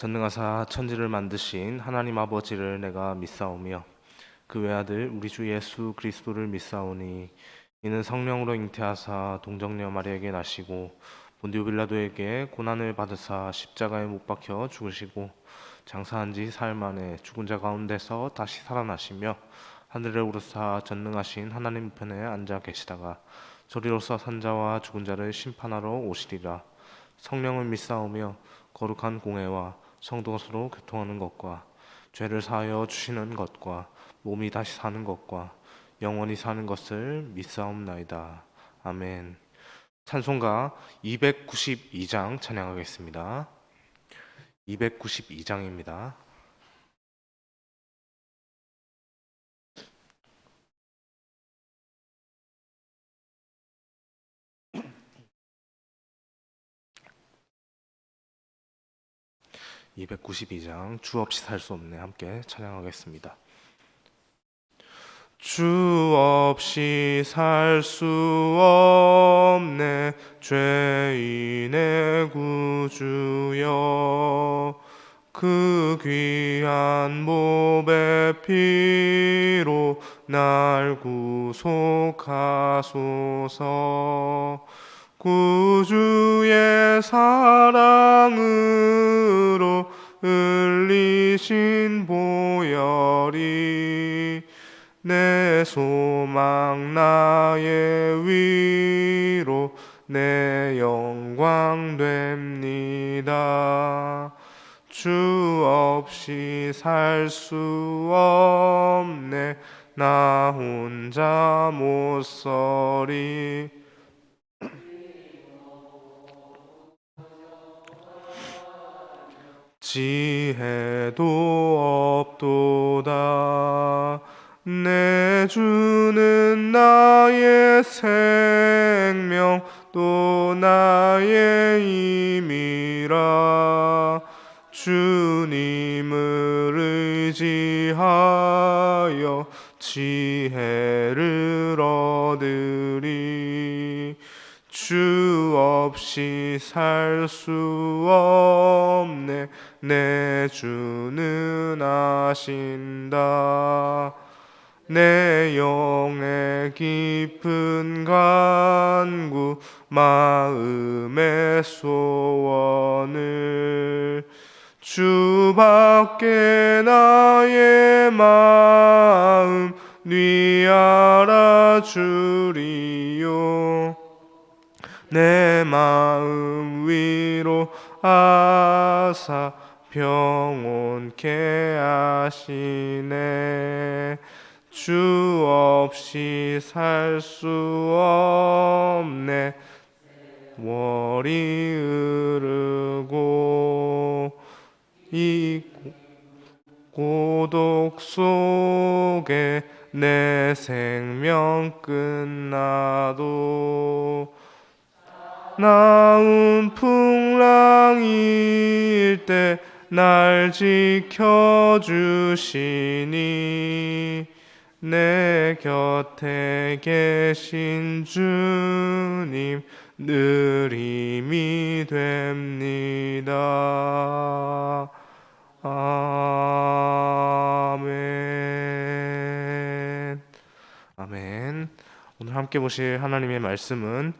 전능하사 천지를 만드신 하나님 아버지를 내가 믿사오며 그 외아들 우리 주 예수 그리스도를 믿사오니 이는 성령으로 잉태하사 동정녀 마리아에게 나시고 본디오 빌라도에게 고난을 받으사 십자가에 못 박혀 죽으시고 장사한 지 사흘 만에 죽은 자 가운데서 다시 살아나시며 하늘에 오르사 전능하신 하나님 우편에 앉아 계시다가 저리로서 산자와 죽은 자를 심판하러 오시리라. 성령을 믿사오며 거룩한 공회와 성도가 서로 교통하는 것과 죄를 사하여 주시는 것과 몸이 다시 사는 것과 영원히 사는 것을 믿사옵나이다. 아멘. 찬송가 292장 찬양하겠습니다. 292장입니다. 292장 주 없이 살 수 없네 함께 찬양하겠습니다. 주 없이 살 수 없네 죄인의 구주여 그 귀한 몸의 피로 날 구속하소서. 구주의 사랑으로 흘리신 보혈이 내 소망 나의 위로 내 영광 됩니다. 주 없이 살 수 없네 나 혼자 못 서리. 지혜도 없도다. 내 주는 나의 생명 또 나의 힘이라. 주님을 의지하여 지혜를 얻으리. 주 없이 살 수 없네 내 주는 아신다. 내 영의 깊은 간구 마음의 소원을 주밖에 나의 마음 네 알아주리요. 내 마음 위로하사 평온케 하시네. 주 없이 살 수 없네 월이 흐르고 이 고독 속에 내 생명 끝나도 나은 풍랑일 때 날 지켜주시니 내 곁에 계신 주님 늘 힘이 됩니다. 아멘. 아멘. 오늘 함께 보실 하나님의 말씀은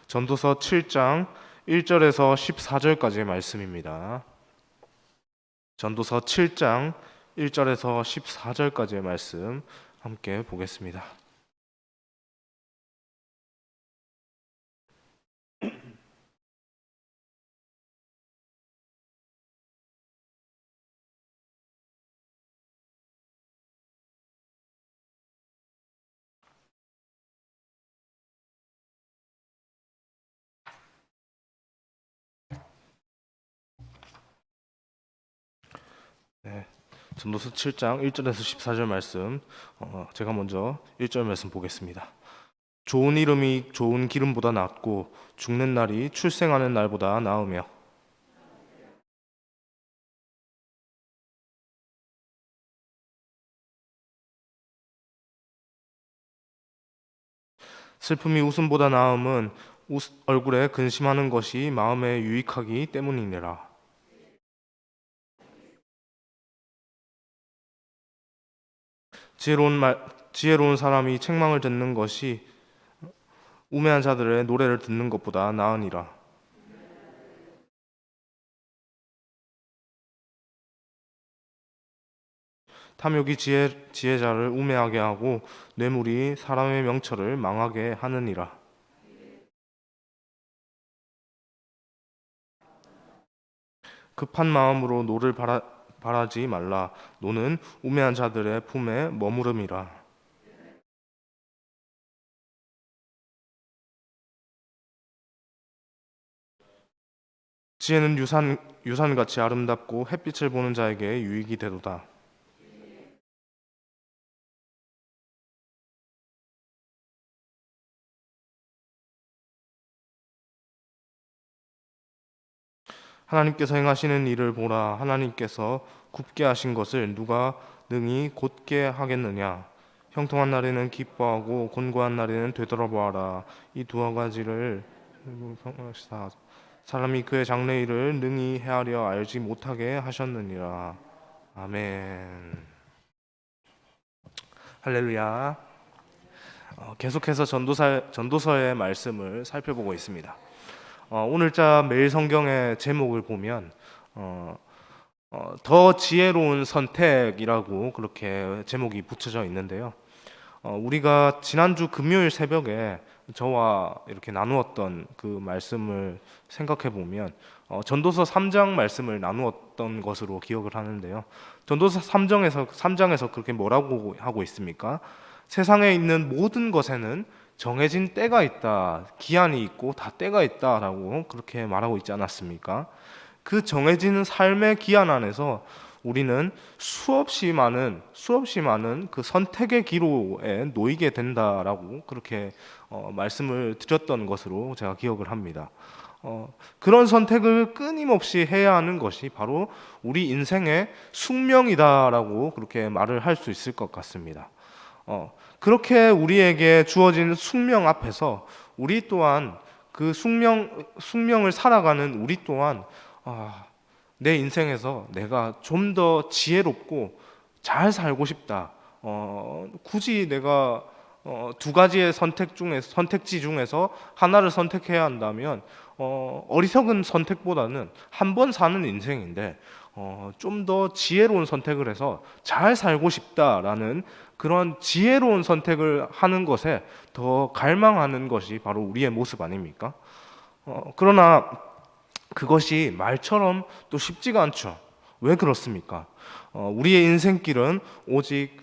전도서 7장 1절에서 14절까지의 말씀입니다. 전도서 7장 1절에서 14절까지의 말씀 함께 보겠습니다. 네, 전도서 7장 1절에서 14절 말씀 제가 먼저 1절 말씀 보겠습니다. 좋은 이름이 좋은 기름보다 낫고 죽는 날이 출생하는 날보다 나으며 슬픔이 웃음보다 나음은 얼굴에 근심하는 것이 마음에 유익하기 때문이니라. 지혜로운 사람이 책망을 듣는 것이 우매한 자들의 노래를 듣는 것보다 나으니라. 탐욕이 지혜자를 우매하게 하고 뇌물이 사람의 명철을 망하게 하느니라. 급한 마음으로 노를 바라지 말라. 노는 우매한 자들의 품에 머무름이라. 지혜는 유산같이 아름답고 햇빛을 보는 자에게 유익이 되도다. 하나님께서 행하시는 일을 보라. 하나님께서 굽게 하신 것을 누가 능히 곧게 하겠느냐. 형통한 날에는 기뻐하고 곤고한 날에는 되돌아보아라. 이 두 가지를 평하시다. 사람이 그의 장래일을 능히 헤아려 알지 못하게 하셨느니라. 아멘. 할렐루야. 계속해서 전도서의 말씀을 살펴보고 있습니다. 오늘자 매일 성경의 제목을 보면 더 지혜로운 선택이라고 그렇게 제목이 붙여져 있는데요. 우리가 지난주 금요일 새벽에 저와 이렇게 나누었던 그 말씀을 생각해 보면 전도서 3장 말씀을 나누었던 것으로 기억을 하는데요. 전도서 3장에서 그렇게 뭐라고 하고 있습니까? 세상에 있는 모든 것에는 정해진 때가 있다, 기한이 있고 다 때가 있다라고 그렇게 말하고 있지 않았습니까? 그 정해진 삶의 기한 안에서 우리는 수없이 많은 그 선택의 기로에 놓이게 된다라고 그렇게 말씀을 드렸던 것으로 제가 기억을 합니다. 그런 선택을 끊임없이 해야 하는 것이 바로 우리 인생의 숙명이다라고 그렇게 말을 할 수 있을 것 같습니다. 그렇게 우리에게 주어진 숙명 앞에서 우리 또한 그 숙명을 살아가는 우리 또한 내 인생에서 내가 좀 더 지혜롭고 잘 살고 싶다. 굳이 내가 두 가지의 선택지 중에서 하나를 선택해야 한다면 어리석은 선택보다는 한 번 사는 인생인데 좀 더 지혜로운 선택을 해서 잘 살고 싶다라는 그런 지혜로운 선택을 하는 것에 더 갈망하는 것이 바로 우리의 모습 아닙니까? 그러나 그것이 말처럼 또 쉽지가 않죠. 왜 그렇습니까? 우리의 인생길은 오직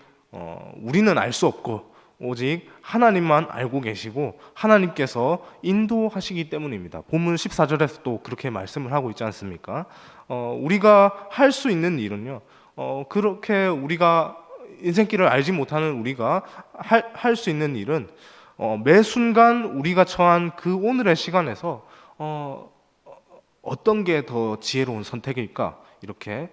우리는 알 수 없고 오직 하나님만 알고 계시고 하나님께서 인도하시기 때문입니다. 본문 14절에서 또 그렇게 말씀을 하고 있지 않습니까? 우리가 할 수 있는 일은요, 그렇게 우리가 인생길을 알지 못하는 우리가 할 수 있는 일은 매 순간 우리가 처한 그 오늘의 시간에서 어떤 게 더 지혜로운 선택일까? 이렇게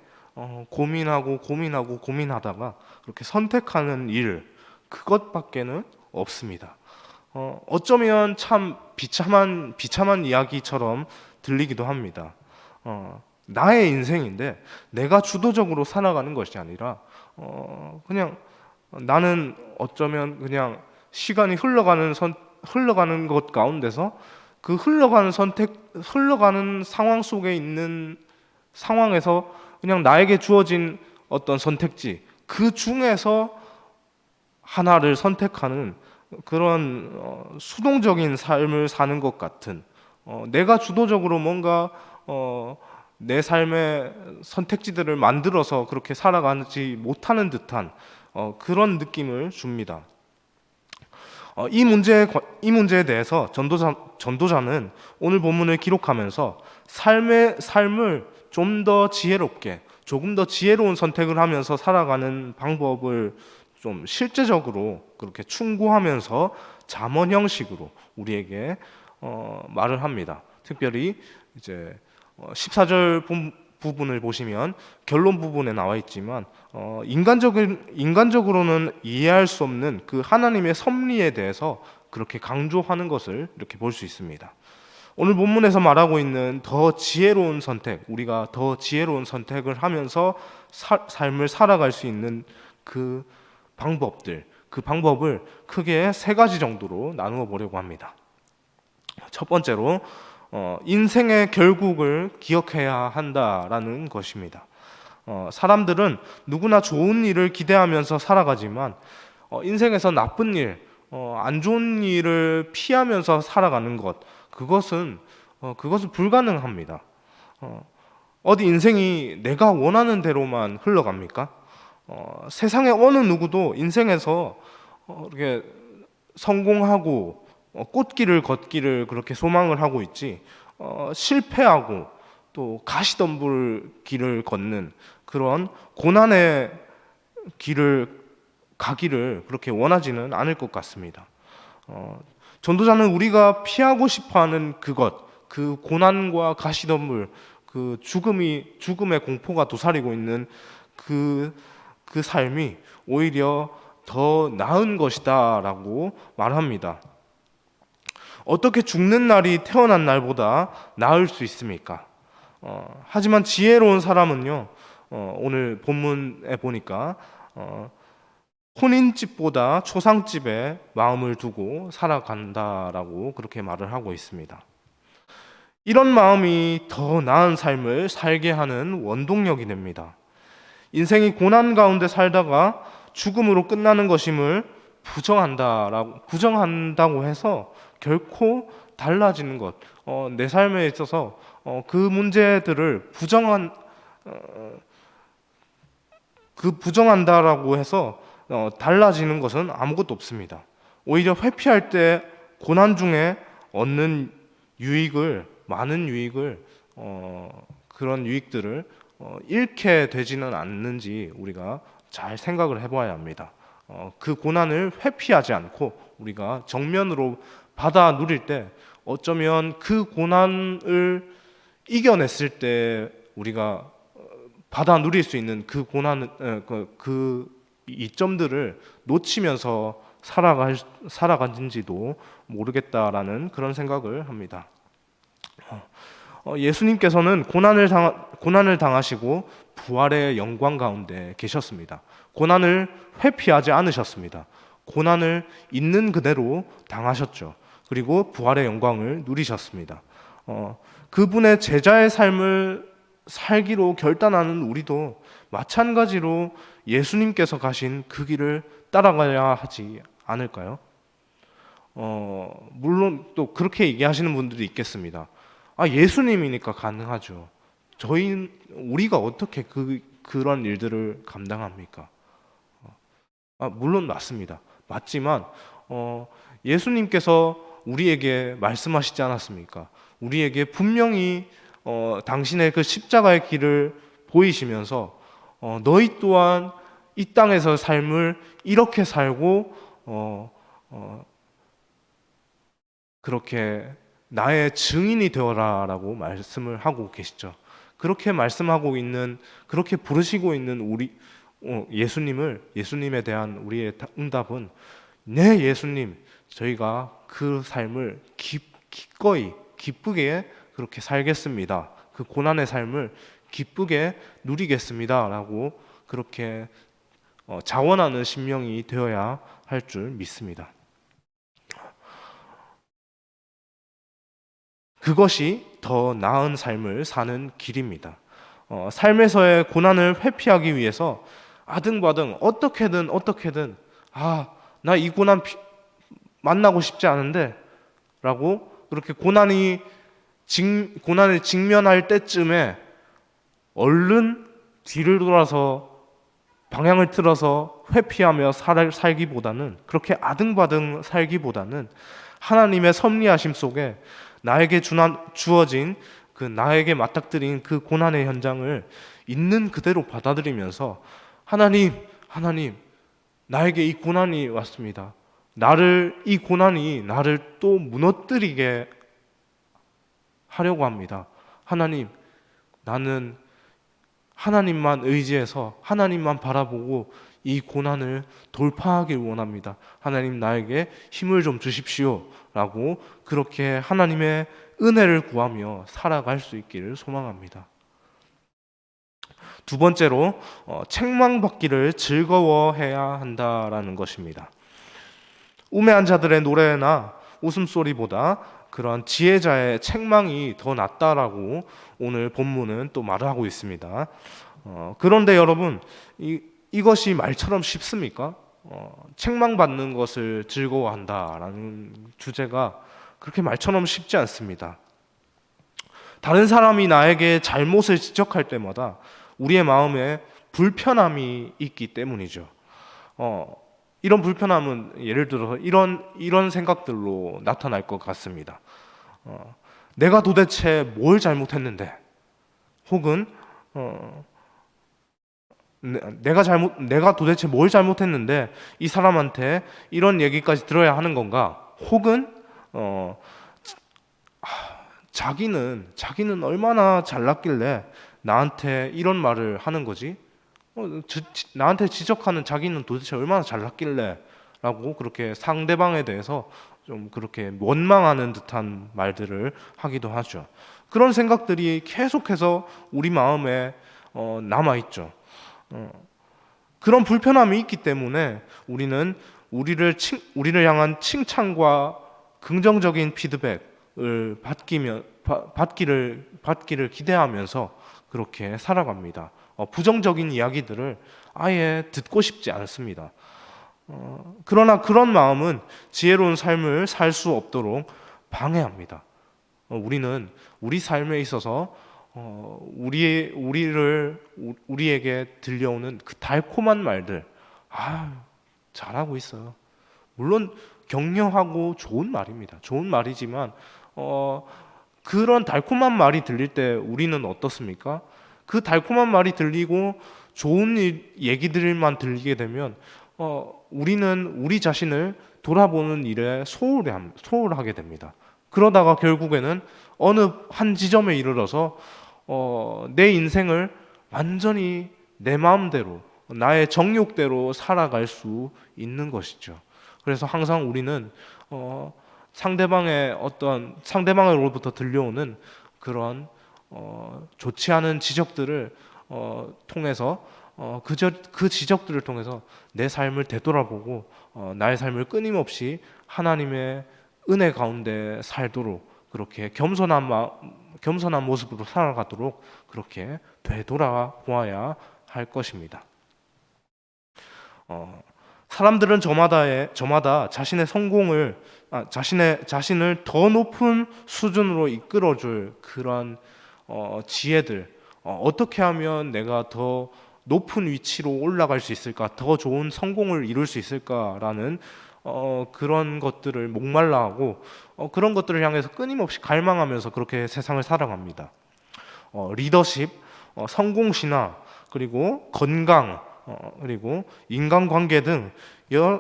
고민하다가 그렇게 선택하는 일, 그것밖에는 없습니다. 어쩌면 참 비참한 이야기처럼 들리기도 합니다. 나의 인생인데 내가 주도적으로 살아가는 것이 아니라 그냥 나는 어쩌면 그냥 시간이 흘러가는 것 가운데서 그 흘러가는 상황 속에 있는 상황에서 그냥 나에게 주어진 어떤 선택지 그 중에서 하나를 선택하는 그런 수동적인 삶을 사는 것 같은 내가 주도적으로 뭔가 내 삶의 선택지들을 만들어서 그렇게 살아가지 못하는 듯한 그런 느낌을 줍니다. 이 문제에 대해서 전도자는 오늘 본문을 기록하면서 삶을 좀 더 지혜롭게, 조금 더 지혜로운 선택을 하면서 살아가는 방법을 좀 실제적으로 그렇게 충고하면서 잠언 형식으로 우리에게 말을 합니다. 특별히 이제 14절 부분을 보시면 결론 부분에 나와 있지만 인간적으로는 이해할 수 없는 그 하나님의 섭리에 대해서 그렇게 강조하는 것을 이렇게 볼 수 있습니다. 오늘 본문에서 말하고 있는 더 지혜로운 선택, 우리가 더 지혜로운 선택을 하면서 삶을 살아갈 수 있는 그 방법들, 그 방법을 크게 세 가지 정도로 나누어 보려고 합니다. 첫 번째로 인생의 결국을 기억해야 한다라는 것입니다. 사람들은 누구나 좋은 일을 기대하면서 살아가지만 인생에서 나쁜 일, 안 좋은 일을 피하면서 살아가는 그것은 불가능합니다. 어디 인생이 내가 원하는 대로만 흘러갑니까? 세상의 어느 누구도 인생에서 이렇게 성공하고 꽃길을 걷기를 그렇게 소망을 하고 있지, 실패하고 또 가시덤불 길을 걷는 그런 고난의 길을 가기를 그렇게 원하지는 않을 것 같습니다. 전도자는 우리가 피하고 싶어하는 그 고난과 가시덤불, 그 죽음의 공포가 도사리고 있는 그 삶이 오히려 더 나은 것이다라고 말합니다. 어떻게 죽는 날이 태어난 날보다 나을 수 있습니까? 하지만 지혜로운 사람은요, 오늘 본문에 보니까 혼인집보다 초상집에 마음을 두고 살아간다라고 그렇게 말을 하고 있습니다. 이런 마음이 더 나은 삶을 살게 하는 원동력이 됩니다. 인생이 고난 가운데 살다가 죽음으로 끝나는 것임을 부정한다고 해서 결코 달라지는 것, 내 삶에 있어서 그 문제들을 부정한다라고 해서 달라지는 것은 아무것도 없습니다. 오히려 회피할 때 고난 중에 얻는 많은 유익을, 그런 유익들을 잃게 되지는 않는지 우리가 잘 생각을 해봐야 합니다. 그 고난을 회피하지 않고 우리가 정면으로 받아 누릴 때, 어쩌면 그 고난을 이겨냈을 때 우리가 받아 누릴 수 있는 그 이점들을 놓치면서 살아간지도 모르겠다라는 그런 생각을 합니다. 예수님께서는 고난을 당하시고 부활의 영광 가운데 계셨습니다. 고난을 회피하지 않으셨습니다. 고난을 있는 그대로 당하셨죠. 그리고 부활의 영광을 누리셨습니다. 그분의 제자의 삶을 살기로 결단하는 우리도 마찬가지로 예수님께서 가신 그 길을 따라가야 하지 않을까요? 물론 또 그렇게 얘기하시는 분들이 있겠습니다. 예수님이니까 가능하죠. 우리가 어떻게 그런 일들을 감당합니까? 물론 맞습니다. 맞지만 예수님께서 우리에게 말씀하시지 않았습니까? 우리에게 분명히 당신의 그 십자가의 길을 보이시면서 너희 또한 이 땅에서 삶을 이렇게 살고 그렇게 나의 증인이 되어라라고 말씀을 하고 계시죠. 그렇게 말씀하고 있는, 그렇게 부르시고 있는 예수님에 대한 우리의 응답은, 네, 예수님, 저희가 그 삶을 기꺼이 기쁘게 그렇게 살겠습니다. 그 고난의 삶을 기쁘게 누리겠습니다 라고 그렇게 자원하는 심령이 되어야 할 줄 믿습니다. 그것이 더 나은 삶을 사는 길입니다. 삶에서의 고난을 회피하기 위해서 아등바등 어떻게든 나 이 고난 만나고 싶지 않은데 라고 그렇게 고난을 직면할 때쯤에 얼른 뒤를 돌아서 방향을 틀어서 회피하며 살기보다는, 그렇게 아등바등 살기보다는 하나님의 섭리하심 속에 나에게 주어진 나에게 맞닥뜨린 그 고난의 현장을 있는 그대로 받아들이면서 하나님, 나에게 이 고난이 왔습니다. 이 고난이 나를 또 무너뜨리게 하려고 합니다. 하나님, 나는 하나님만 의지해서 하나님만 바라보고 이 고난을 돌파하길 원합니다. 하나님, 나에게 힘을 좀 주십시오 라고 그렇게 하나님의 은혜를 구하며 살아갈 수 있기를 소망합니다. 두 번째로 책망받기를 즐거워해야 한다라는 것입니다. 우매한 자들의 노래나 웃음소리보다 그런 지혜자의 책망이 더 낫다라고 오늘 본문은 또 말하고 있습니다. 그런데 여러분, 이것이 말처럼 쉽습니까? 책망받는 것을 즐거워한다라는 주제가 그렇게 말처럼 쉽지 않습니다. 다른 사람이 나에게 잘못을 지적할 때마다 우리의 마음에 불편함이 있기 때문이죠. 이런 불편함은 예를 들어서 이런 생각들로 나타날 것 같습니다. 내가 도대체 뭘 잘못했는데, 혹은 내가 도대체 뭘 잘못했는데 이 사람한테 이런 얘기까지 들어야 하는 건가? 혹은 자기는 얼마나 잘났길래 나한테 이런 말을 하는 거지? 나한테 지적하는 자기는 도대체 얼마나 잘났길래 라고 그렇게 상대방에 대해서 좀 그렇게 원망하는 듯한 말들을 하기도 하죠. 그런 생각들이 계속해서 우리 마음에 남아있죠. 그런 불편함이 있기 때문에 우리는 우리를 향한 칭찬과 긍정적인 피드백을 받기를 기대하면서 그렇게 살아갑니다. 부정적인 이야기들을 아예 듣고 싶지 않습니다. 그러나 그런 마음은 지혜로운 삶을 살 수 없도록 방해합니다. 우리는 우리 삶에 있어서 우리에게 들려오는 그 달콤한 말들, 잘하고 있어요. 물론 격려하고 좋은 말입니다. 좋은 말이지만 그런 달콤한 말이 들릴 때 우리는 어떻습니까? 그 달콤한 말이 들리고 좋은 얘기들만 들리게 되면 우리는 우리 자신을 돌아보는 일에 소홀하게 됩니다. 그러다가 결국에는 어느 한 지점에 이르러서 내 인생을 완전히 내 마음대로, 나의 정욕대로 살아갈 수 있는 것이죠. 그래서 항상 우리는 상대방으로부터 들려오는 그런 좋지 않은 지적들을 통해서 그 지적들을 통해서 내 삶을 되돌아보고 나의 삶을 끊임없이 하나님의 은혜 가운데 살도록, 그렇게 겸손한 모습으로 살아가도록 그렇게 되돌아보아야 할 것입니다. 사람들은 저마다 자신의 성공을 자신을 더 높은 수준으로 이끌어줄 그런 지혜들, 어떻게 하면 내가 더 높은 위치로 올라갈 수 있을까, 더 좋은 성공을 이룰 수 있을까라는 그런 것들을 목말라하고 그런 것들을 향해서 끊임없이 갈망하면서 그렇게 세상을 살아갑니다. 리더십, 성공신화, 그리고 건강, 그리고 인간관계 등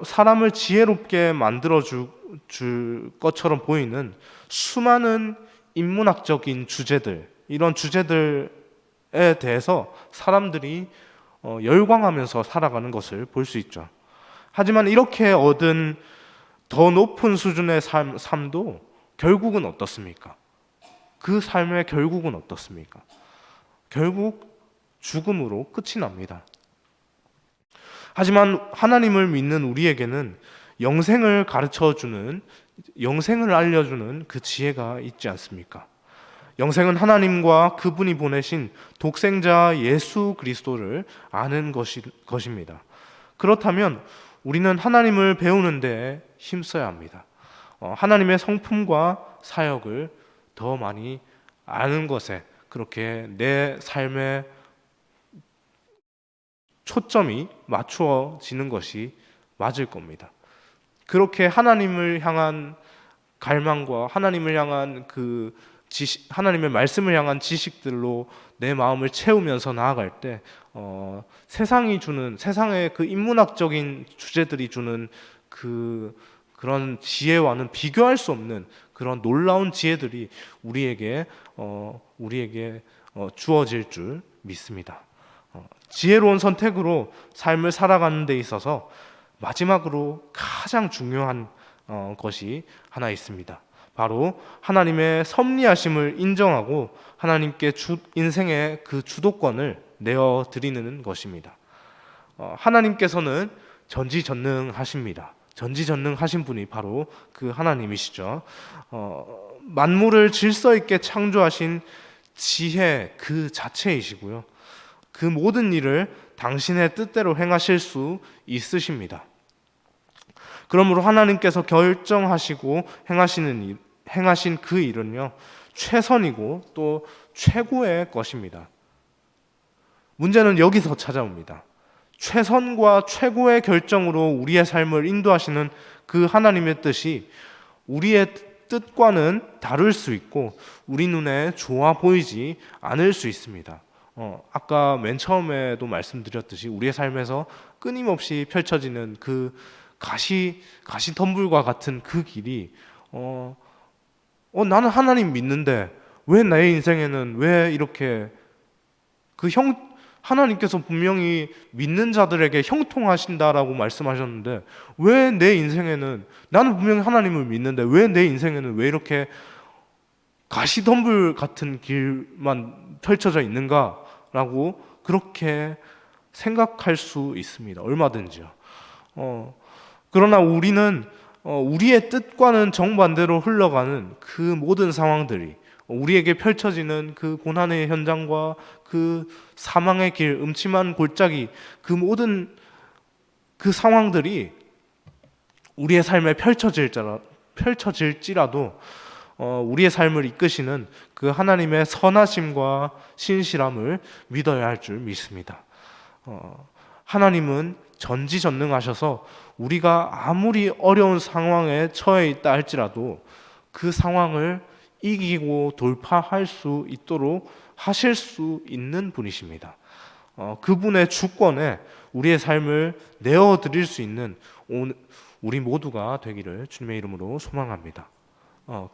사람을 지혜롭게 만들어줄 것처럼 보이는 수많은 인문학적인 주제들, 이런 주제들에 대해서 사람들이 열광하면서 살아가는 것을 볼 수 있죠. 하지만 이렇게 얻은 더 높은 수준의 삶도 결국은 어떻습니까? 그 삶의 결국은 어떻습니까? 결국 죽음으로 끝이 납니다. 하지만 하나님을 믿는 우리에게는 영생을 알려주는 그 지혜가 있지 않습니까? 영생은 하나님과 그분이 보내신 독생자 예수 그리스도를 아는 것입니다. 그렇다면 우리는 하나님을 배우는 데 힘써야 합니다. 하나님의 성품과 사역을 더 많이 아는 것에 그렇게 내 삶의 초점이 맞추어지는 것이 맞을 겁니다. 그렇게 하나님을 향한 갈망과 하나님을 향한 하나님의 말씀을 향한 지식들로 내 마음을 채우면서 나아갈 때 세상의 그 인문학적인 주제들이 주는 그런 지혜와는 비교할 수 없는 그런 놀라운 지혜들이 우리에게 주어질 줄 믿습니다. 지혜로운 선택으로 삶을 살아가는 데 있어서 마지막으로 가장 중요한 것이 하나 있습니다. 바로 하나님의 섭리하심을 인정하고 하나님께 인생의 그 주도권을 내어 드리는 것입니다. 하나님께서는 전지전능하십니다. 전지전능하신 분이 바로 그 하나님이시죠. 만물을 질서 있게 창조하신 지혜 그 자체이시고요. 그 모든 일을 당신의 뜻대로 행하실 수 있으십니다. 그러므로 하나님께서 결정하시고 행하신 그 일은요, 최선이고 또 최고의 것입니다. 문제는 여기서 찾아옵니다. 최선과 최고의 결정으로 우리의 삶을 인도하시는 그 하나님의 뜻이 우리의 뜻과는 다를 수 있고 우리 눈에 좋아 보이지 않을 수 있습니다. 아까 맨 처음에도 말씀드렸듯이 우리의 삶에서 끊임없이 펼쳐지는 그 가시덤불과 같은 그 길이 나는 하나님 믿는데 왜 나의 인생에는 왜 이렇게 하나님께서 분명히 믿는 자들에게 형통하신다라고 말씀하셨는데 왜 내 인생에는, 나는 분명히 하나님을 믿는데 왜 내 인생에는 왜 이렇게 가시덤불 같은 길만 펼쳐져 있는가라고 그렇게 생각할 수 있습니다. 얼마든지요. 그러나 우리는 우리의 뜻과는 정반대로 흘러가는 그 모든 상황들이, 우리에게 펼쳐지는 그 고난의 현장과 그 사망의 길, 음침한 골짜기, 그 모든 그 상황들이 우리의 삶에 펼쳐질지라도 우리의 삶을 이끄시는 그 하나님의 선하심과 신실함을 믿어야 할 줄 믿습니다. 하나님은 전지전능하셔서 우리가 아무리 어려운 상황에 처해 있다 할지라도 그 상황을 이기고 돌파할 수 있도록 하실 수 있는 분이십니다. 그분의 주권에 우리의 삶을 내어드릴 수 있는 우리 모두가 되기를 주님의 이름으로 소망합니다.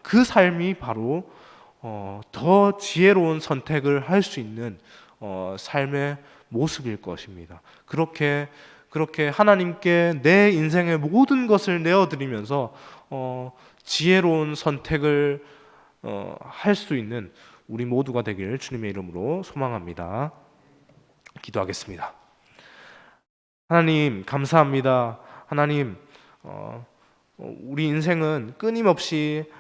그 삶이 바로 더 지혜로운 선택을 할 수 있는 삶의 모습일 것입니다. 그렇게 하나님께 내 인생의 모든 것을 내어드리면서 지혜로운 선택을 할 수 있는 우리 모두가 되기를 주님의 이름으로 소망합니다. 기도하겠습니다. 하나님 감사합니다. 하나님 우리 인생은 끊임없이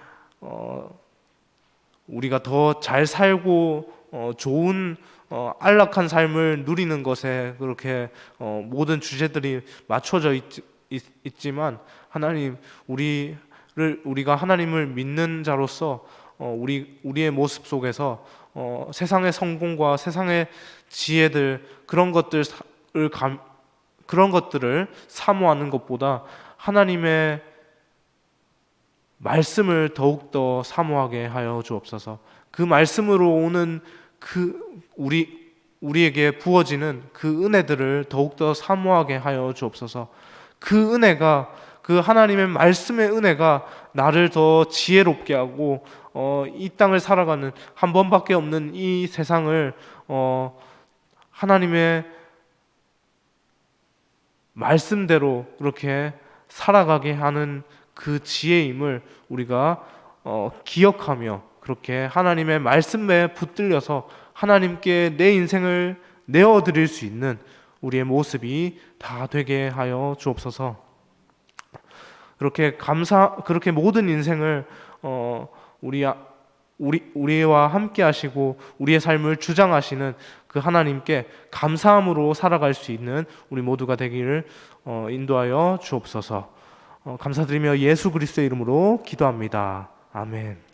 우리가 더 잘 살고 좋은 안락한 삶을 누리는 것에 그렇게 모든 주제들이 맞춰져 있지만 하나님 우리가 하나님을 믿는 자로서 우리의 모습 속에서 세상의 성공과 세상의 지혜들 그런 것들을 사모하는 것보다 하나님의 말씀을 더욱더 사모하게 하여 주옵소서. 그 말씀으로 오는 우리에게 부어지는 그 은혜들을 더욱더 사모하게 하여 주옵소서. 그 은혜가, 그 하나님의 말씀의 은혜가 나를 더 지혜롭게 하고 이 땅을 살아가는 한 번밖에 없는 이 세상을 하나님의 말씀대로 그렇게 살아가게 하는 그 지혜임을 우리가 기억하며 그렇게 하나님의 말씀에 붙들려서 하나님께 내 인생을 내어드릴 수 있는 우리의 모습이 다 되게 하여 주옵소서. 그렇게 모든 인생을 우리와 함께 하시고 우리의 삶을 주장하시는 그 하나님께 감사함으로 살아갈 수 있는 우리 모두가 되기를 인도하여 주옵소서. 감사드리며 예수 그리스도의 이름으로 기도합니다. 아멘.